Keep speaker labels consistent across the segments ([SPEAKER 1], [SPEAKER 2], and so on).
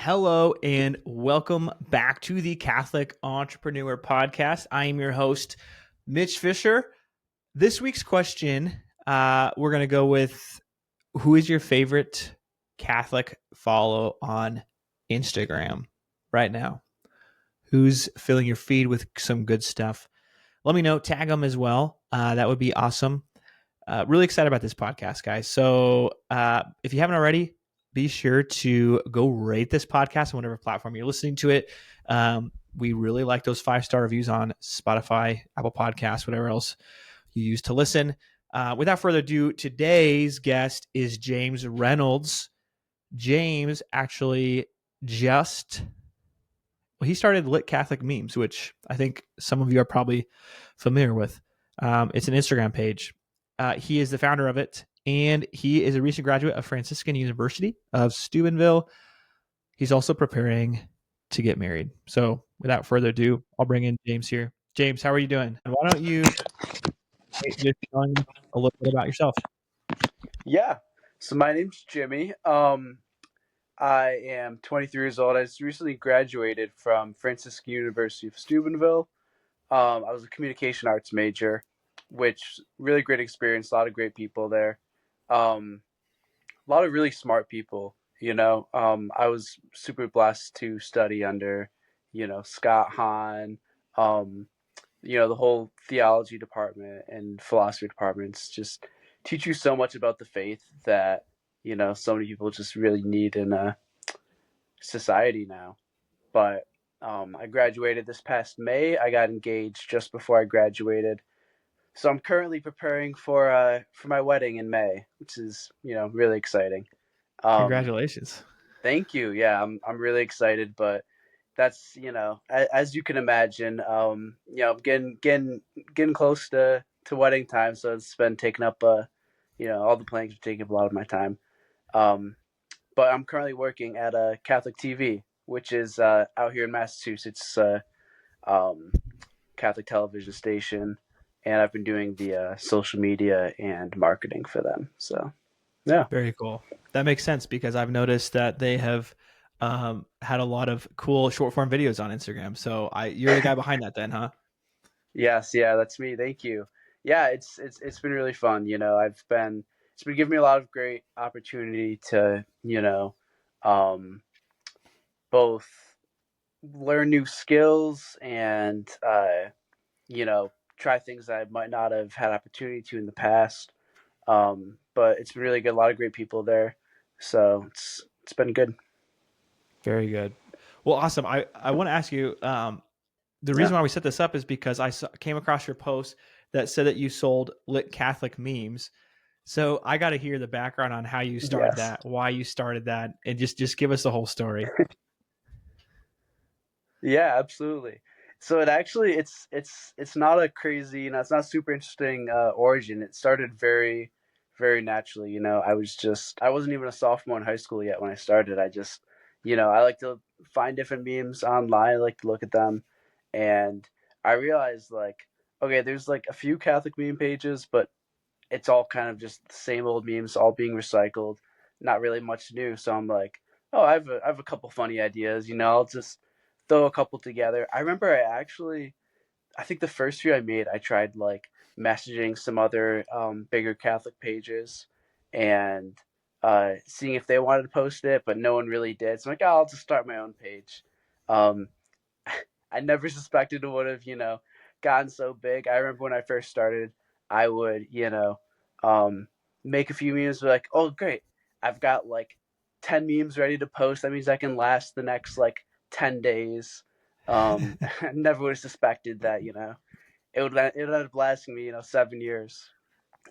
[SPEAKER 1] Hello and welcome back to the Catholic Entrepreneur Podcast. I am your host, Mitch Fisher. This week's question, we're going to go with who is your favorite Catholic follow on Instagram right now? Who's filling your feed with some good stuff? Let me know. Tag them as well. That would be awesome. Really excited about this podcast, guys. So if you haven't already, be sure to go rate this podcast on whatever platform you're listening to it. We really like those 5-star reviews on Spotify, Apple Podcasts, whatever else you use to listen. Without further ado, today's guest is James Reynolds. James actually he started Lit Catholic Memes, which I think some of you are probably familiar with. It's an Instagram page. He is the founder of it, and he is a recent graduate of Franciscan University of Steubenville. He's also preparing to get married. So without further ado, I'll bring in James here. James, how are you doing? And why don't you just tell me a little bit about yourself?
[SPEAKER 2] Yeah. So my name's Jimmy. I am 23 years old. I just recently graduated from Franciscan University of Steubenville. I was a communication arts major, which really great experience. A lot of great people there. A lot of really smart people. I was super blessed to study under, Scott Hahn. The whole theology department and philosophy departments just teach you so much about the faith that so many people just really need in society now. But I graduated this past May. I got engaged just before I graduated, so I'm currently preparing for my wedding in May, which is really exciting. Um,
[SPEAKER 1] Congratulations.
[SPEAKER 2] Thank you. Yeah, I'm really excited, but that's as you can imagine, getting close to wedding time, so it's been taking up all the planning are taking up a lot of my time. Um, but I'm currently working at a Catholic TV, which is out here in Massachusetts, um, Catholic television station, and I've been doing the social media and marketing for them. So yeah.
[SPEAKER 1] Very cool. That makes sense because I've noticed that they have had a lot of cool short form videos on Instagram. So you're the guy behind that then, huh?
[SPEAKER 2] Yes, yeah, that's me. Thank you. Yeah, it's been really fun. It's been giving me a lot of great opportunity to um, both learn new skills and try things I might not have had opportunity to in the past. But it's been really good. A lot of great people there, so it's been good.
[SPEAKER 1] Very good. Well, awesome. I want to ask you the
[SPEAKER 2] Yeah.
[SPEAKER 1] reason why we set this up is because came across your post that said that you sold Lit Catholic Memes. So I got to hear the background on how you started
[SPEAKER 2] Yes.
[SPEAKER 1] that, why you started that, and just give us the whole story.
[SPEAKER 2] Yeah, absolutely. So it's not a crazy, it's not super interesting origin. It started very, very naturally. I wasn't even a sophomore in high school yet when I started. I like to find different memes online. I like to look at them, and I realized like, okay, there's like a few Catholic meme pages, but it's all kind of just the same old memes, all being recycled. Not really much new. So I'm like, oh, I have a couple funny ideas. I'll just throw a couple together. I remember I think the first few I made, I tried like messaging some other bigger Catholic pages and seeing if they wanted to post it, but no one really did. So I'm like, oh, I'll just start my own page. Um, I never suspected it would have, gotten so big. I remember when I first started, I would, um, make a few memes, be like, oh, great, I've got like 10 memes ready to post. That means I can last the next like 10 days. I never would have suspected that, it would end up lasting me, 7 years.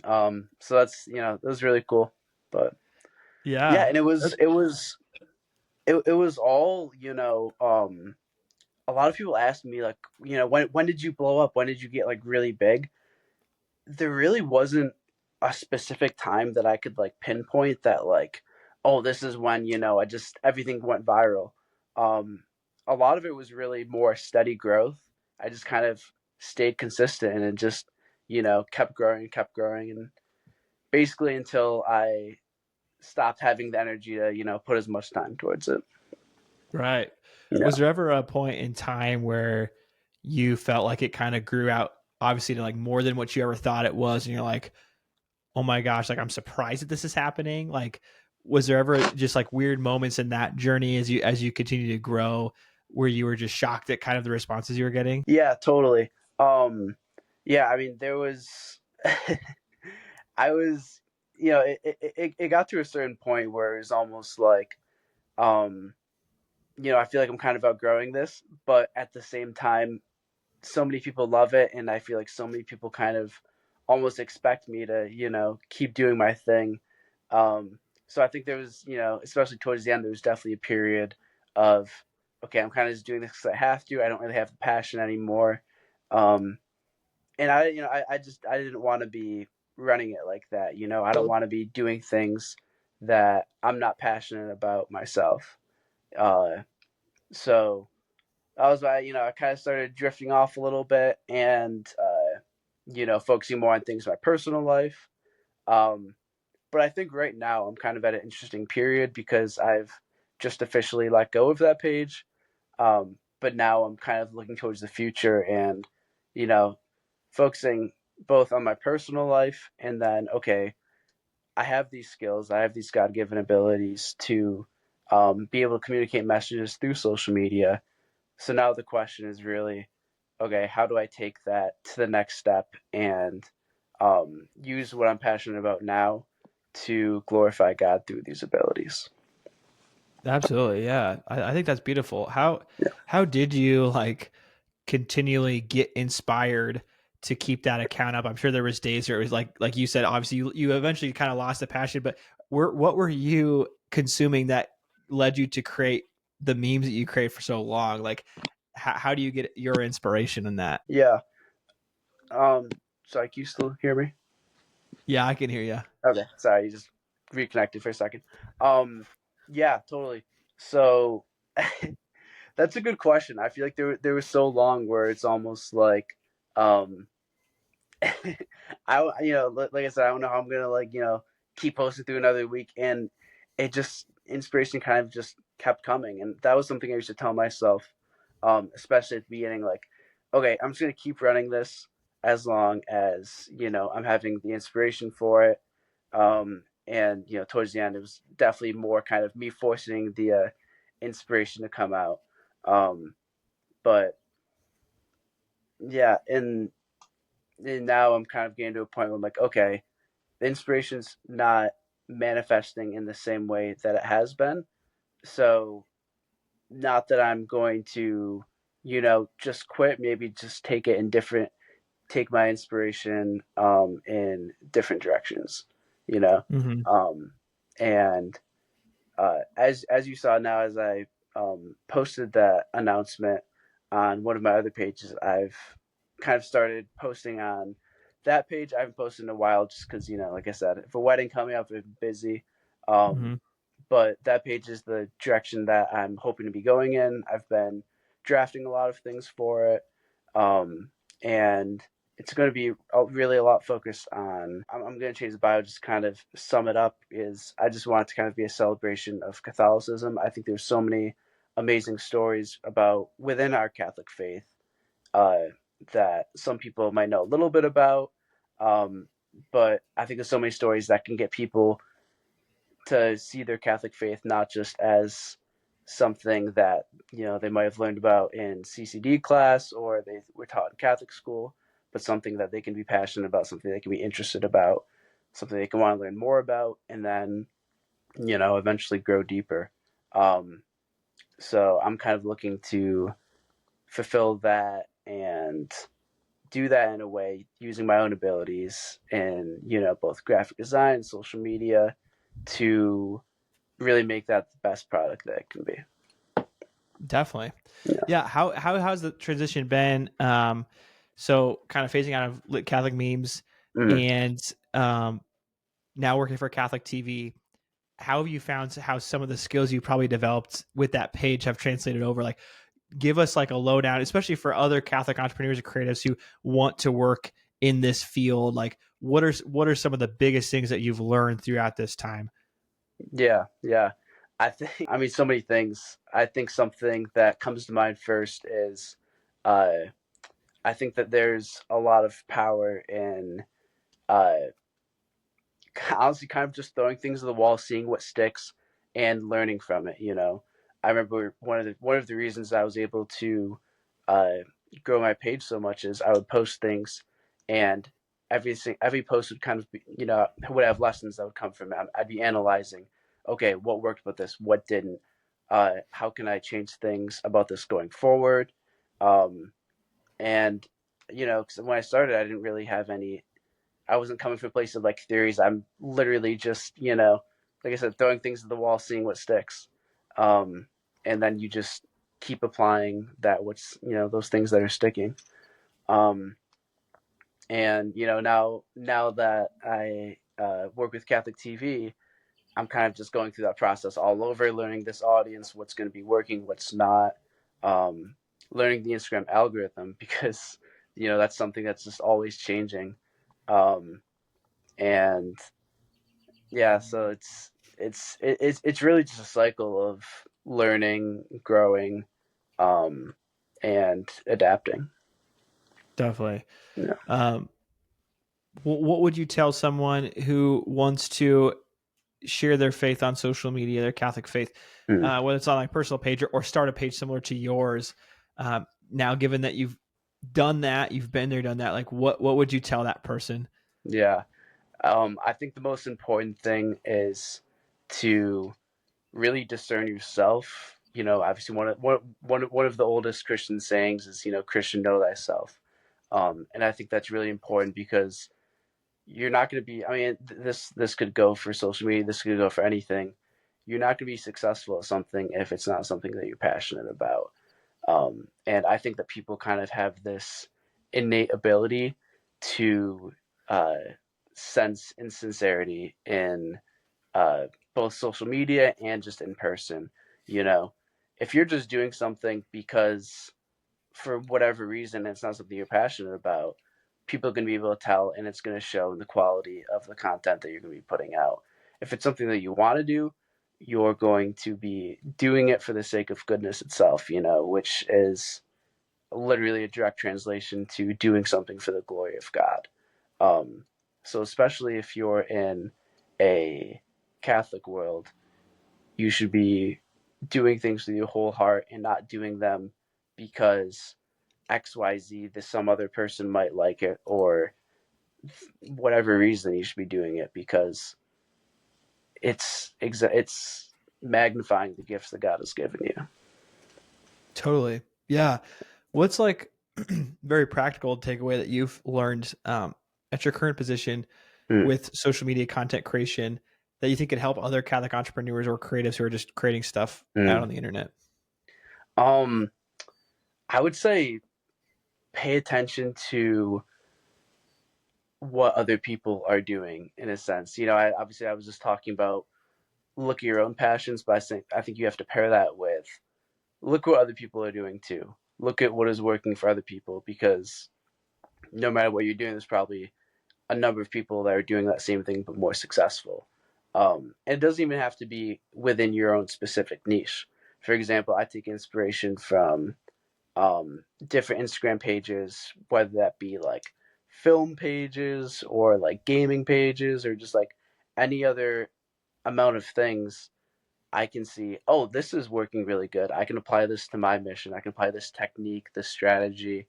[SPEAKER 2] So that was really cool. But yeah,
[SPEAKER 1] Yeah.
[SPEAKER 2] and it was all, a lot of people ask me like, when did you blow up? When did you get like really big? There really wasn't a specific time that I could like pinpoint that like, oh, this is when, I just everything went viral. Um a lot of it was really more steady growth. I just kind of stayed consistent and just, kept growing and basically until I stopped having the energy to, put as much time towards it.
[SPEAKER 1] Right.
[SPEAKER 2] Yeah.
[SPEAKER 1] Was there ever a point in time where you felt like it kind of grew out, obviously, to like more than what you ever thought it was, and you're like, oh my gosh, like I'm surprised that this is happening? Like, was there ever just like weird moments in that journey as you continue to grow where you were just shocked at kind of the responses you were getting?
[SPEAKER 2] Yeah, totally. Um, yeah, I mean, there was, I was, it got to a certain point where it was almost like, um, I feel like I'm kind of outgrowing this, but at the same time, so many people love it, and I feel like so many people kind of almost expect me to, keep doing my thing. Um, so I think there was, especially towards the end, there was definitely a period of, okay, I'm kind of just doing this because I have to. I don't really have the passion anymore. Um, and I didn't want to be running it like that. I don't want to be doing things that I'm not passionate about myself. Uh, so I was, I kind of started drifting off a little bit and, focusing more on things in my personal life. Um, but I think right now I'm kind of at an interesting period because I've just officially let go of that page. But now I'm kind of looking towards the future and, you know, focusing both on my personal life and then, okay, I have these skills, I have these God given abilities to be able to communicate messages through social media. So now the question is really, okay, how do I take that to the next step and use what I'm passionate about now to glorify God through these abilities?
[SPEAKER 1] Absolutely. Yeah. I think that's beautiful.
[SPEAKER 2] Yeah.
[SPEAKER 1] How did you like continually get inspired to keep that account up? I'm sure there was days where it was like you said, obviously you eventually kind of lost the passion, but what were you consuming that led you to create the memes that you create for so long? Like how do you get your inspiration in that?
[SPEAKER 2] Yeah. Sorry, can you still hear me?
[SPEAKER 1] Yeah, I can hear you.
[SPEAKER 2] Okay. Sorry, you just reconnected for a second. Um, yeah, totally. So that's a good question. I feel like there was so long where it's almost like um like I said, I don't know how I'm gonna keep posting through another week, and it just inspiration kind of just kept coming, and that was something I used to tell myself, especially at the beginning, like, okay, I'm just gonna keep running this as long as I'm having the inspiration for it, and towards the end, it was definitely more kind of me forcing the inspiration to come out, but yeah, and now I'm kind of getting to a point where I'm like, okay, the inspiration's not manifesting in the same way that it has been. So, not that I'm going to, just quit. Maybe just take my inspiration in different directions. You know,
[SPEAKER 1] Hmm.
[SPEAKER 2] um, and as you saw now, as I posted that announcement on one of my other pages, I've kind of started posting on that page. I haven't posted in a while just because like I said, if a wedding coming up, I've been busy. Um,
[SPEAKER 1] Hmm.
[SPEAKER 2] but that page is the direction that I'm hoping to be going in. I've been drafting a lot of things for it, and it's going to be really a lot focused on. I'm going to change the bio, just kind of sum it up. Is I just want it to kind of be a celebration of Catholicism. I think there's so many amazing stories about within our Catholic faith uh, that some people might know a little bit about, um, but I think there's so many stories that can get people to see their Catholic faith not just as something that they might have learned about in CCD class or they were taught in Catholic school, but something that they can be passionate about, something they can be interested about, something they can want to learn more about, and then eventually grow deeper. Um, so I'm kind of looking to fulfill that and do that in a way using my own abilities in both graphic design, social media, to really make that the best product that it can be.
[SPEAKER 1] Definitely.
[SPEAKER 2] Yeah.
[SPEAKER 1] Yeah. How has the transition been? So kind of phasing out of Catholic memes
[SPEAKER 2] Mhm.
[SPEAKER 1] and now working for Catholic TV. How have you found how some of the skills you probably developed with that page have translated over? Like, give us like a lowdown, especially for other Catholic entrepreneurs and creatives who want to work in this field. Like, what are some of the biggest things that you've learned throughout this time?
[SPEAKER 2] Yeah, yeah. I think, I mean, so many things. I think something that comes to mind first is, uh, I think that there's a lot of power in, uh, honestly, kind of just throwing things at the wall, seeing what sticks, and learning from it. I remember one of the reasons I was able to uh, grow my page so much is I would post things, and every post would kind of be, would have lessons that would come from it. I'd be analyzing, okay, what worked with this, what didn't, how can I change things about this going forward, and because when I started, I didn't really have any. I wasn't coming from a place of like theories. I'm literally just, like I said, throwing things at the wall, seeing what sticks. Um, and then you just keep applying those things that are sticking. Um, and now that I work with Catholic TV, I'm kind of just going through that process all over, learning this audience, what's going to be working, what's not, um, learning the Instagram algorithm because that's something that's just always changing. Um, and yeah, so it's really just a cycle of learning, growing, um, and adapting.
[SPEAKER 1] Definitely.
[SPEAKER 2] Yeah.
[SPEAKER 1] Um, what would you tell someone who wants to share their faith on social media, their Catholic faith,
[SPEAKER 2] Mm.
[SPEAKER 1] whether it's on like personal page or start a page similar to yours? Now, given that you've done that, you've been there, done that, like what would you tell that person?
[SPEAKER 2] Yeah. I think the most important thing is to really discern yourself. Obviously, one of the oldest Christian sayings is, Christian, know thyself. And I think that's really important because you're not going to be. I mean, this could go for social media. This could go for anything. You're not going to be successful at something if it's not something that you're passionate about. And I think that people kind of have this innate ability to uh, sense insincerity in uh, both social media and just in person. You know, if you're just doing something because for whatever reason it's not something you're passionate about, people are going to be able to tell, and it's going to show in the quality of the content that you're going to be putting out. If it's something that you want to do, you're going to be doing it for the sake of goodness itself, which is literally a direct translation to doing something for the glory of God. Um, so, especially if you're in a Catholic world, you should be doing things with your whole heart and not doing them because XYZ, this some other person might like it, or whatever reason you should be doing it because it's magnifying the gifts that God has given you.
[SPEAKER 1] Totally. Yeah. What's like very practical takeaway that you've learned at your current position
[SPEAKER 2] Mm.
[SPEAKER 1] with social media content creation that you think could help other Catholic entrepreneurs or creatives who are just creating stuff out
[SPEAKER 2] Mm.
[SPEAKER 1] on the internet?
[SPEAKER 2] Um, I would say pay attention to what other people are doing in a sense. Obviously I was just talking about look at your own passions, but I think you have to pair that with look what other people are doing too. Look at what is working for other people because no matter what you're doing, there's probably a number of people that are doing that same thing but more successful. And it doesn't even have to be within your own specific niche. For example, I take inspiration from different Instagram pages, whether that be like film pages or like gaming pages or just like any other amount of things. I can see, oh, this is working really good. I can apply this to my mission. I can apply this technique, this strategy,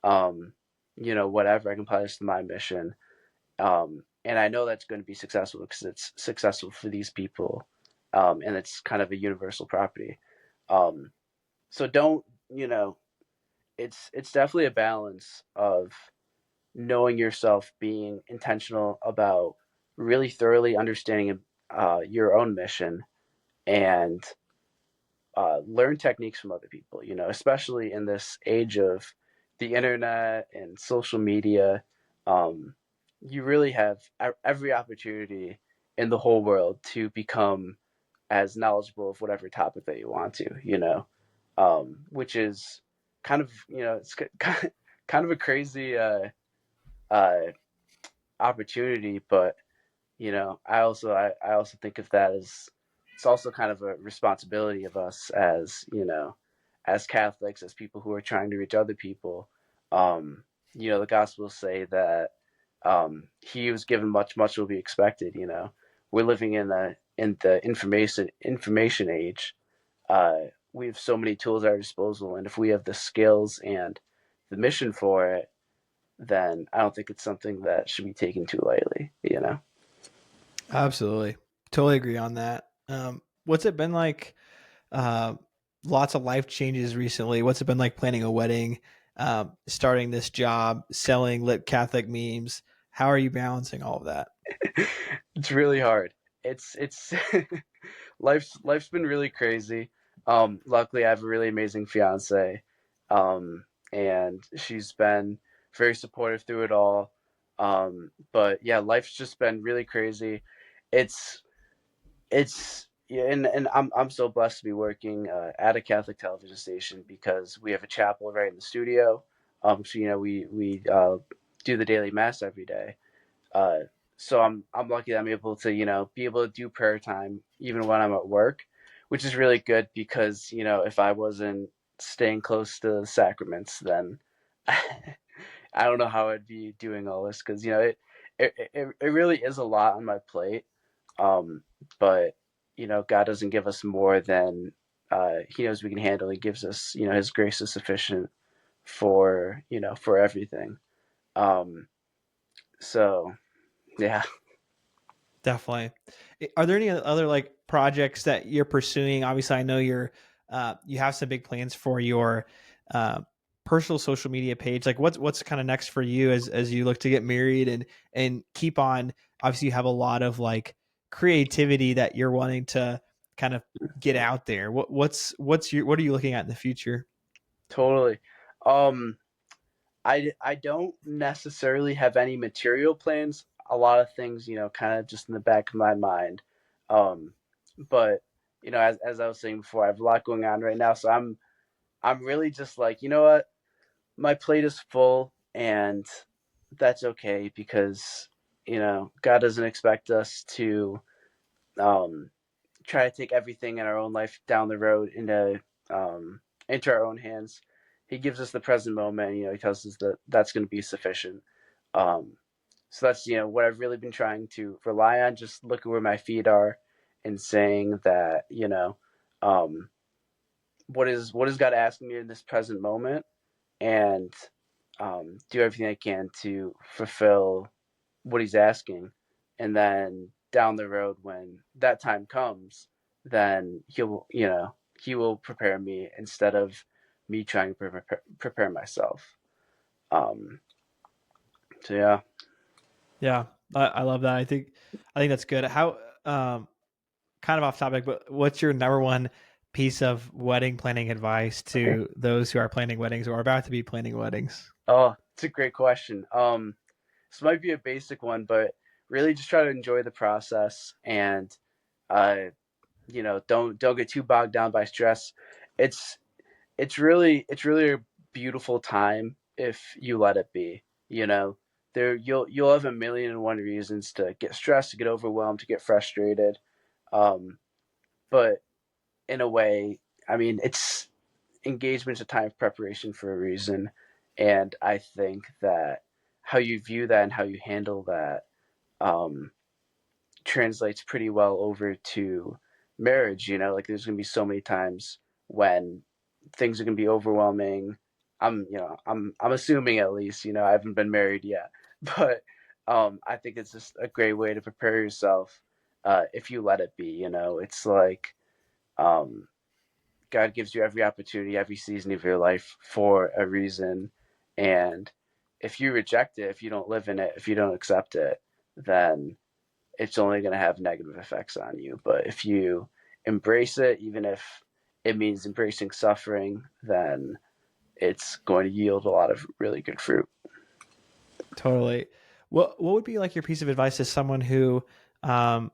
[SPEAKER 2] um, whatever. I can apply this to my mission. And I know that's going to be successful because it's successful for these people. And it's kind of a universal property. Um, so don't, it's definitely a balance of knowing yourself, being intentional about really thoroughly understanding your own mission and learn techniques from other people, especially in this age of the internet and social media. Um, you really have every opportunity in the whole world to become as knowledgeable of whatever topic that you want to, which is kind of, it's kind of a crazy uh, opportunity, but I also think of that as it's also kind of a responsibility of us as, as Catholics, as people who are trying to reach other people. Um, the Gospels say that he who's given much, much will be expected. We're living in the information age. We have so many tools at our disposal, and if we have the skills and the mission for it, then I don't think it's something that should be taken too lightly.
[SPEAKER 1] Absolutely. Totally agree on that. What's it been like? Uh, Lots of life changes recently. What's it been like planning a wedding, starting this job, selling lit Catholic memes? How are you balancing all of that?
[SPEAKER 2] It's really hard. It's life's been really crazy. Luckily, I have a really amazing fiance, and she's been very supportive through it all. But yeah, life's just been really crazy. It's it's yeah, and I'm so blessed to be working at a Catholic television station because we have a chapel right in the studio. So we do the daily mass every day. Uh, so I'm lucky that I'm able to be able to do prayer time even when I'm at work, which is really good because if I wasn't staying close to the sacraments, then I don't know how I'd be doing all this because it really is a lot on my plate. Um, but God doesn't give us more than He knows we can handle. He gives us His grace is sufficient for everything. Um, so yeah.
[SPEAKER 1] Definitely. Are there any other like projects that you're pursuing? Obviously, I know you have some big plans for your uh, personal social media page. Like, what's kind of next for you as you look to get married and keep on? Obviously, you have a lot of like creativity that you're wanting to kind of get out there. What are you looking at in the future?
[SPEAKER 2] Totally. Um, I don't necessarily have any material plans. A lot of things, kind of just in the back of my mind. Um, but as I was saying before, I have a lot going on right now, so I'm really just like, you know what, my plate is full, and that's okay because God doesn't expect us to um, try to take everything in our own life down the road into our own hands. He gives us the present moment. He tells us that that's going to be sufficient. Um, so that's what I've really been trying to rely on. Just look at where my feet are, and saying that um, what is God asking me in this present moment, and do everything I can to fulfill what He's asking, and then down the road when that time comes, then He will prepare me instead of me trying to prepare myself. Um, so yeah.
[SPEAKER 1] Yeah, I love that. I think that's good. How kind of off topic, but what's your number one piece of wedding planning advice to those who are planning weddings or are about to be planning weddings?
[SPEAKER 2] Oh, it's a great question. This might be a basic one, but really just try to enjoy the process, and uh, don't get too bogged down by stress. It's it's really a beautiful time if you let it be. You know, you'll have a million and one reasons to get stressed, to get overwhelmed, to get frustrated. Um, but in a way, I mean, it's engagement's a time of preparation for a reason, and I think that how you view that and how you handle that um, translates pretty well over to marriage. Like there's gonna be so many times when things are gonna be overwhelming. I'm assuming at least. I haven't been married yet, but I think it's just a great way to prepare yourself if you let it be. It's like um, God gives you every opportunity, every season of your life for a reason, and if you reject it, if you don't live in it, if you don't accept it, then it's only going to have negative effects on you. But if you embrace it, even if it means embracing suffering, then it's going to yield a lot of really good fruit.
[SPEAKER 1] Totally. What would be like your piece of advice to someone who um,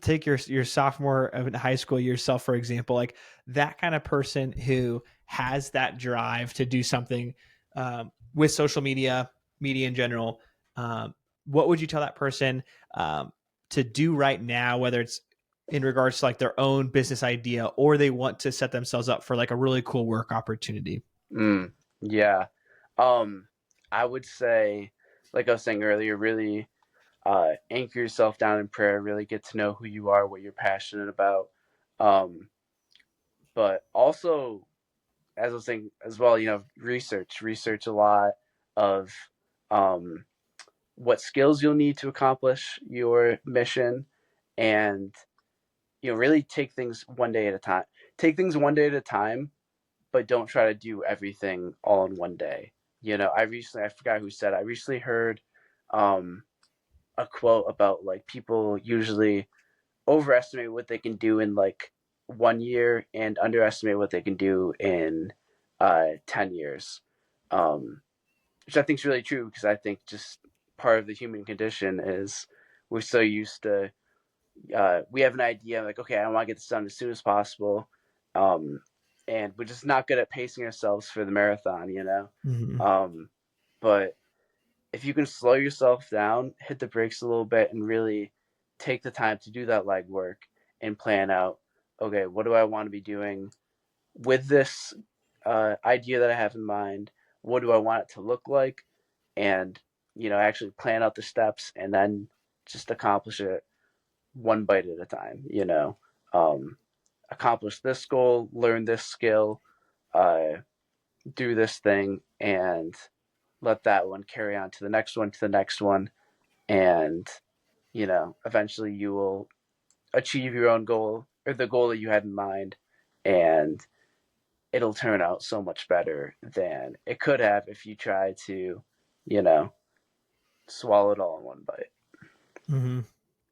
[SPEAKER 1] take your sophomore of high school yourself for example, like that kind of person who has that drive to do something with social media in general, what would you tell that person um, to do right now, whether it's in regards to like their own business idea, or they want to set themselves up for like a really cool work opportunity?
[SPEAKER 2] Yeah. I would say, like I was saying earlier, really anchor yourself down in prayer, really get to know who you are, what you're passionate about. Um, but also, as I was saying as well, research a lot of um, what skills you'll need to accomplish your mission, and really take things one day at a time. Take things one day at a time, but don't try to do everything all in one day. I forgot who said it. I recently heard um, a quote about like people usually overestimate what they can do in like 1 year and underestimate what they can do in 10 years, um, which I think is really true, because I think just part of the human condition is we're so used to we have an idea like, okay, I want to get this done as soon as possible, um, and we're just not good at pacing ourselves for the marathon.
[SPEAKER 1] Mm-hmm.
[SPEAKER 2] But if you can slow yourself down, hit the brakes a little bit, and really take the time to do that legwork and plan out, okay, what do I want to be doing with this idea that I have in mind? What do I want it to look like? And actually plan out the steps, and then just accomplish it one bite at a time. Um, accomplish this goal, learn this skill, uh, do this thing, and let that one carry on to the next one, to the next one, and eventually you will achieve your own goal, or the goal that you had in mind, and it'll turn out so much better than it could have if you try to, you know, swallow it all in one bite.
[SPEAKER 1] Mm-hmm.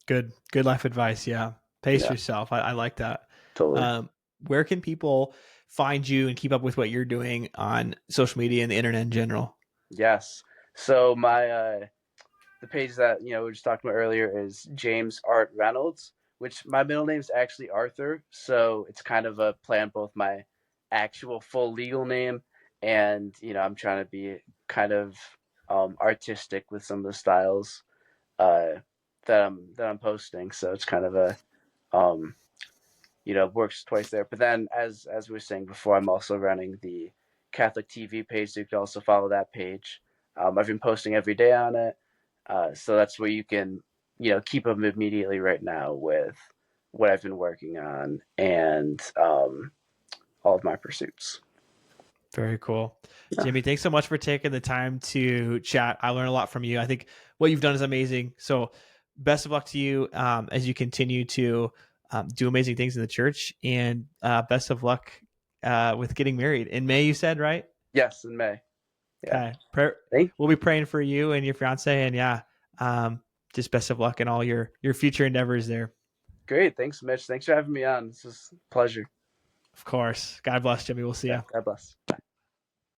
[SPEAKER 1] Good life advice. Yeah. Pace
[SPEAKER 2] Yeah,
[SPEAKER 1] yourself. I like that.
[SPEAKER 2] totally.
[SPEAKER 1] Where can people find you and keep up with what you're doing on social media and the internet in general?
[SPEAKER 2] Yes. So my the page that we were just talking about earlier is James Art Reynolds, which my middle name is actually Arthur, so it's kind of a play on both my actual full legal name, and I'm trying to be kind of artistic with some of the styles uh, that I'm posting. So it's kind of a um, works twice there. But then, as we were saying before, I'm also running the Catholic TV page, so you can also follow that page. I've been posting every day on it, so that's where you can keep up immediately right now with what I've been working on, and all of my pursuits.
[SPEAKER 1] Very cool.
[SPEAKER 2] Yeah.
[SPEAKER 1] Jimmy, thanks so much for taking the time to chat. I learned a lot from you. I think what you've done is amazing. So best of luck to you as you continue to do amazing things in the church, and best of luck with getting married in May, you said, right?
[SPEAKER 2] Yes, in May. Yeah.
[SPEAKER 1] Okay.
[SPEAKER 2] Thank.
[SPEAKER 1] We'll be praying for you and your fiance, and yeah, just best of luck in all your future endeavors there.
[SPEAKER 2] Great. Thanks, Mitch. Thanks for having me on. This is a pleasure.
[SPEAKER 1] Of course. God bless, Jimmy. We'll see
[SPEAKER 2] Yeah.
[SPEAKER 1] you.
[SPEAKER 2] God bless. Bye.